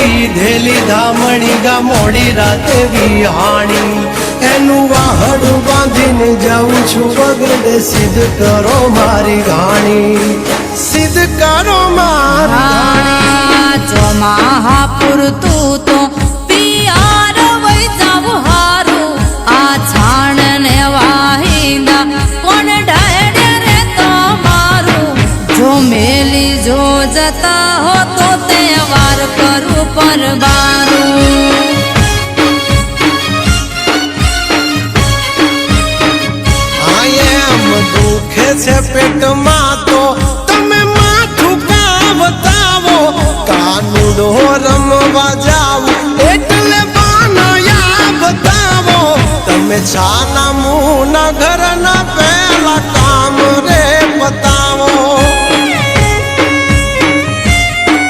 પીધેલી ધામણી ગા મોડી રાતે વિહાણી એનું વાહડું બાંધીને જાઉં છું બગડે સિદ્ધ કરો મારી ઘાણી સિદ્ધ કરો મારી ચોમાહા પૂરતું તો પિયાર વઈ જાવ હારું આ છાણ ને વાહિંદા કોણ ડાયડે રે તમારું જો મેલી જો જતા હો તો તહેવાર કરું પરબારું દુખે છે પેટમાં તો તમે માથું કા બતાવો કાનુડો રમવા જાવ એટલે બાનયા બતાવો તમે છાના મુના ઘરના પહેલા કામ રે બતાવો